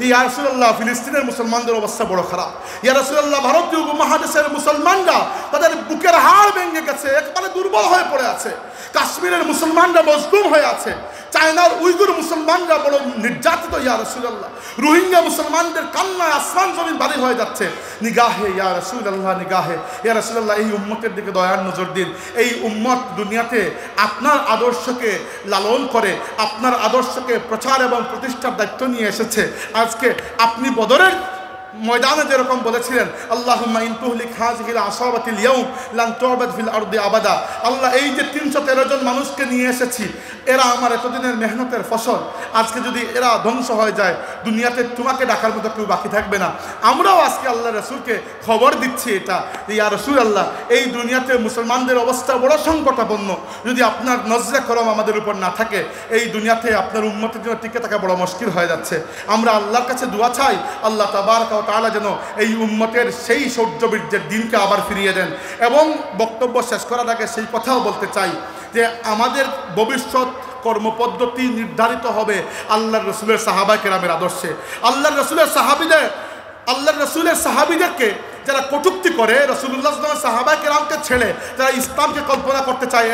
ইয়া রাসূলুল্লাহ ফিলিস্তিনের মুসলমানদের অবস্থা বড় খারাপ, ইয়া রাসূলুল্লাহ ভারতীয় উপমহাদেশের মুসলমানরা তাদের বুকের হাড় ভেঙে গেছে, একবারে দুর্বল হয়ে পড়ে আছে, কাশ্মীরের মুসলমানরা মজলুম হয়ে আছে, চায়নার উইগুর মুসলমানরা বড় নির্যাতিত ইয়া রাসূলুল্লাহ, রোহিঙ্গা মুসলমানদের কান্নায় আসমান জমিন ভারী হয়ে যাচ্ছে। নিগাহে ইয়া রাসূলুল্লাহ, নিগাহে ইয়া রাসূলুল্লাহ, এই উম্মতের দিকে দয়ার নজর দিন। এই উম্মত দুনিয়াতে আপনার আদর্শকে লালন করে, আপনার আদর্শকে প্রচার এবং প্রতিষ্ঠার দায়িত্ব নিয়ে এসেছে। আজকে আপনি বদরের ময়দানে যেরকম বলেছিলেন, আল্লাহুম্মা ইন তুহলিক হাযিহিল আসাবাতিল ইয়াউম লান তু'বাদ ফিল আরদি আবাদা। আল্লাহ, এই যে 313 জন মানুষকে নিয়ে এসেছি, এরা আমার এতদিনের মেহনতের ফসল, আজকে যদি এরা ধ্বংস হয়ে যায়, দুনিয়াতে তোমাকে ডাকার মতো কেউ বাকি থাকবে না। আমরাও আজকে আল্লাহ রাসূলকে খবর দিচ্ছি এটা, ইয়া রাসূলুল্লাহ, এই দুনিয়াতে মুসলমানদের অবস্থা বড় সংকটাপন্ন। যদি আপনার নজরে করম আমাদের উপর না থাকে, এই দুনিয়াতে আপনার উম্মতের জন্য টিকে থাকা বড় মুশকিল হয়ে যাচ্ছে। আমরা আল্লাহর কাছে দোয়া চাই, আল্লাহ তাবারক ওয়া তাআলা যেন এই উম্মতের সেই শৌর্যবীর্যের দিনকে আবার ফিরিয়ে দেন। এবং বক্তব্য শেষ করার আগে সেই কথাও বলতে চাই যে আমাদের ভবিষ্যৎ কর্মপদ্ধতি নির্ধারিত হবে আল্লাহর রাসূলের সাহাবায়ে কেরামের আদর্শে। আল্লাহর রাসূলের সাহাবীদেরকে যারা কটূক্তি করে, রাসূলুল্লাহ সাল্লাল্লাহু আলাইহি ওয়াসাল্লামের সাহাবায়ে কেরামকে ছেড়ে যারা ইসলামকে কল্পনা করতে চায়,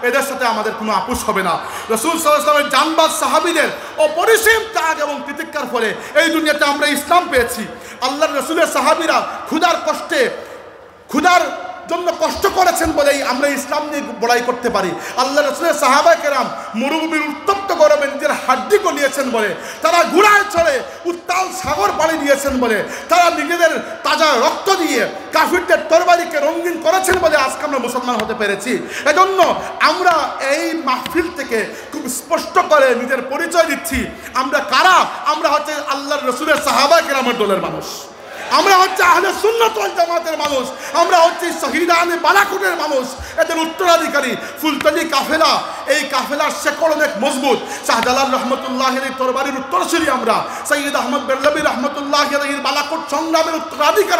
এদের সাথে আমাদের কোনো আপোষ হবে না। রাসূল সাল্লাল্লাহু আলাইহি ওয়াসাল্লামের জানবাজ সাহাবীদের অপরিসীম ত্যাগ এবং তিতিক্ষার ফলে এই দুনিয়াতে আমরা ইসলাম পেয়েছি। আল্লাহর রাসূলের সাহাবীরা ক্ষুধার জন্য কষ্ট করেছেন বলেই আমরা ইসলাম নিয়ে বড়াই করতে পারি। আল্লাহ রাসূলের সাহাবায়ে কেরাম মরুভূমির উত্তপ্ত গরমে নিজের হাড্ডি গলিয়েছেন বলে, তারা ঘোড়ায় চড়ে উত্তাল সাগর পাড়ি দিয়েছেন বলে, তারা নিজেদের তাজা রক্ত দিয়ে কাফিরদের তরবারিকে রঙিন করেছেন বলে আজকে আমরা মুসলমান হতে পেরেছি। এজন্য আমরা এই মাহফিল থেকে খুব স্পষ্ট করে নিজের পরিচয় দিচ্ছি, আমরা কারা। আমরা হচ্ছে আল্লাহর রাসূলের সাহাবায়ে কেরামের দলের মানুষ, আমরা হচ্ছে আহলে সুন্নাত ওয়াল জামাতের মানুষ, আমরা হচ্ছে শহীদানে বালাকোটের মানুষ, এদের উত্তরাধিকারী। ফুলতলি কাফেলা, এই কাফেলার শেকড় অনেক মজবুত। শাহজালাল রহমতুল্লাহ আলাইহির তরবারির উত্তরসূরি আমরা, সৈয়দ আহমদ বেরলভী রহমতুল্লাহ আলাইহির বালাকোট সংগ্রামের উত্তরাধিকার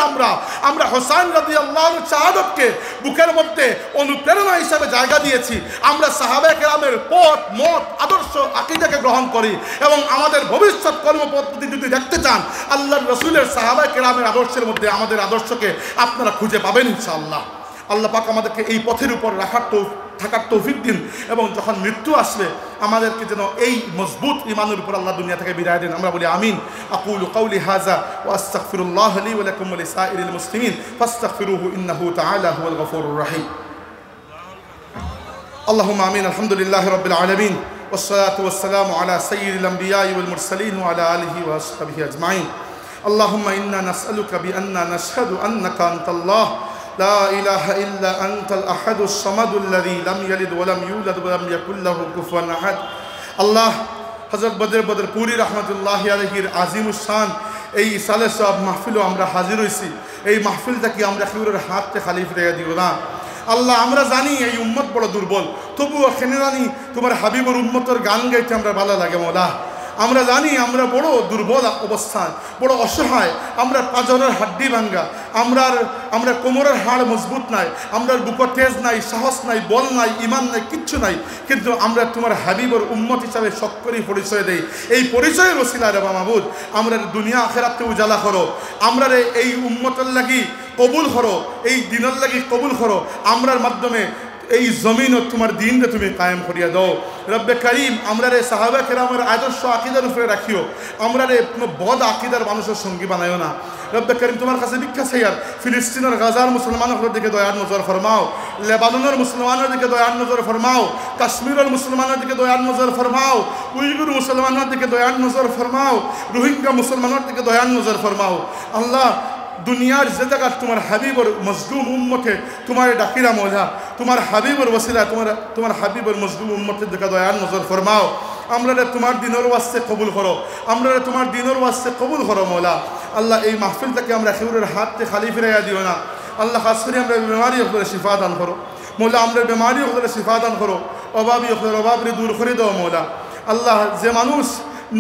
আমরা হোসাইন রাদিয়াল্লাহু আনহু শাহাদাতকে বুকের মধ্যে অনুপ্রেরণা হিসেবে জায়গা দিয়েছি। আমরা সাহাবায়ে কেরামের পথ, মত, আদর্শ, আকীদাকে গ্রহণ করি এবং আমাদের ভবিষ্যৎ কর্মপদ্ধতি যদি দেখতে চান, আল্লাহর রাসূলের সাহাবায়ে কেরামের আদর্শের মধ্যে আমাদের আদর্শকে আপনারা খুঁজে পাবেন ইনশাআল্লাহ। আল্লাহ পাক আমাদেরকে এই পথের উপর থাকার তৌফিক দিন এবং যখন মৃত্যু আসবে আমাদেরকে যেন এই মজবুত ঈমানের উপর আল্লাহ দুনিয়া থেকে বিদায় দেন। আমরা বলি আমিন। আকুলু কাওলি হাযা ওয়া আস্তাগফিরুল্লাহ লি ওয়া লাকুম ওয়া লিসাইরিল মুসলিমিন ফাস্তাগফিরুহু ইন্নাহু তাআলা হুয়াল গফুরুর রহিম। আল্লাহুম্মা আমিন। আলহামদুলিল্লাহি রাব্বিল আলামিন ওয়াসসালাতু ওয়াসসালামু আলা সাইয়্যিদিল আমবিয়াই ওয়াল মুরসালিন ওয়া আলা আলিহি ওয়া আসহাবিহি আজমাইন। اللهم إنا نسألك بأننا نشهد أنك أنت الله لا إله إلا أنت الأحد الصمد الذي لم يلد ولم يولد ولم يكن له كفوا أحد। আল্লাহ, হযরত বদরপুরি রহমতুল্লাহ আলাইহির আজিমুস শান এই সালে সব মাহফিলও আমরা হাজির হয়েছি। এই মাহফিলটাকে আমরা খেউরের হাতে খালি ফিরিয়ে দিও না। আল্লাহ, আমরা জানি এই উম্মত বড় দুর্বল, তবুও এখানে জানি তোমার হাবিবর উম্মতের গান গাইতে আমরা ভালো লাগে মওলা। আমরা জানি আমরা বড় দুর্বল অবস্থায়, বড় অসহায়, আমরা পাঁজরের হাড্ডি ভাঙ্গা, আমরা কোমরের হাড় মজবুত নাই, আমরা বুক তেজ নাই, সাহস নাই, বল নাই, ইমান নাই, কিচ্ছু নাই, কিন্তু আমরা তোমার হাবিবর উম্মত হিসাবে সকলেই পরিচয় দেই। এই পরিচয়ের ওসিলা রে মাহবুব, আমরা দুনিয়া আখিরাতে উজালা করো, আমরা এই উম্মতের লাগি কবুল করো, এই দিনের লাগি কবুল করো, আমরার মাধ্যমে এই জমিন ও তোমার দিনকে তুমি কায়েম করিয়া দাও। রব্বে করিম, আমরা রে সাহাবা কেরামের আদর্শ আকিদার উপরে রাখিও, আমরা রে কোনো বদ আকিদার মানুষের সঙ্গী বানাইও না। রব্বে করিম, তোমার কাছে ভিক্ষা চাইয়ার ফিলিস্তিনের গাজার মুসলমানের দিকে দয়ার নজর ফরমাও, লেবাননের মুসলমানের দিকে দয়ার নজর ফরমাও, কাশ্মীরের মুসলমানের দিকে দয়ার নজর ফরমাও, উইগুর মুসলমানের দিকে দয়ার নজর ফরমাও, রোহিঙ্গা মুসলমানের দিকে দয়ার নজর ফরমাও। আল্লাহ, দুনিয়ার যে জায়গা তোমার হাবিবর মজলুম উম্মকে তোমার ডাকিরা মৌলা, তোমার হাবিবর ওসিলা তোমার হাবিবর মজলুম উম্মতের দিকে দয়ার নজর ফরমাও। আমরা তোমার দিনের ওয়াস্তে কবুল করো, আমরা তোমার দিনের ওয়াস্তে কবুল করো মৌলা। আল্লাহ, এই মাহফিলটাকে আমরা খেউরের হাতে খালি ফিরাইয়া দিও না। আল্লাহ, খাস করে আমরা বেমারি হলে শিফা দান করো মৌলা, আমরা বেমারি হলে শিফা দান করো, অভাবী হলে অভাবরে দূর করে দাও মৌলা। আল্লাহ, যে মানুষ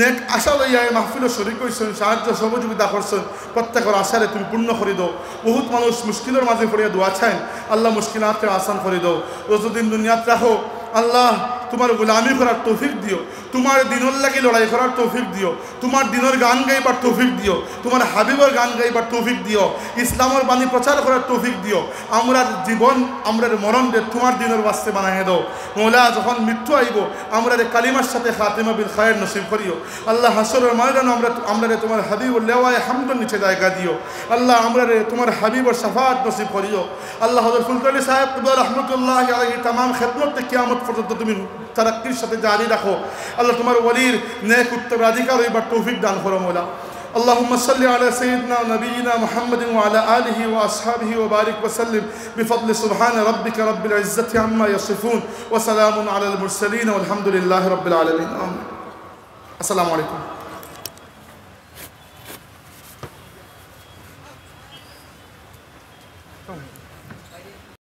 নেক আশা লইয়া এই মাহফিলও শরীক হয়েছেন, সাহায্য সহযোগিতা করছেন, প্রত্যেকের আশারে তুমি পূর্ণ করে দাও। বহুত মানুষ মুশকিলের মাঝে পড়িয়া দোয়া চায়, আল্লাহ মুশকিলাতকে আসান করে দাও। যতদিন দুনিয়াত রাখো আল্লাহ, তোমার গোলামি করার তৌফিক দিও। তোমার দিনের লাগি লড়াই করার তৌফিক দিও, তোমার দিনের গান গাইবার তৌফিক দিও, তোমার হাবিবের গান গাইবার তৌফিক দিও, ইসলামের বাণী প্রচার করার তৌফিক দিও। আমরা জীবন আমরা মরণ তোমার দিনের বাস্তে বানাই দাও মৌলা। যখন মৃত্যু আইব আমরা কালিমার সাথে খাতিমা বিল খায়ের নসিব করিও আল্লাহ। হাসরের ময়দানে আমরা তোমার হাবিবুর লেওয়ায় হামদের নিচে জায়গা দিও আল্লাহ। আমরা তোমার হাবিবর শাফাত নসিব করিও আল্লাহ। হযরত ফুলতলি সাহেব রহমতুল্লাহ আলাইহি तमाम খিদমত কিয়ামত পর্যন্ত তুমি তারাক্কির সাথে জারি রাখো আল্লাহ। তোমার ওলির নেক উত্তরাধিকার হইবার তৌফিক দান করো মৌলা। اللهم صل على سيدنا ونبينا محمد وعلى آله وأصحابه وبارك وسلم بفضل سبحان ربك رب العزة عما يصفون وسلام على المرسلين والحمد لله رب العالمين آمين. السلام عليكم.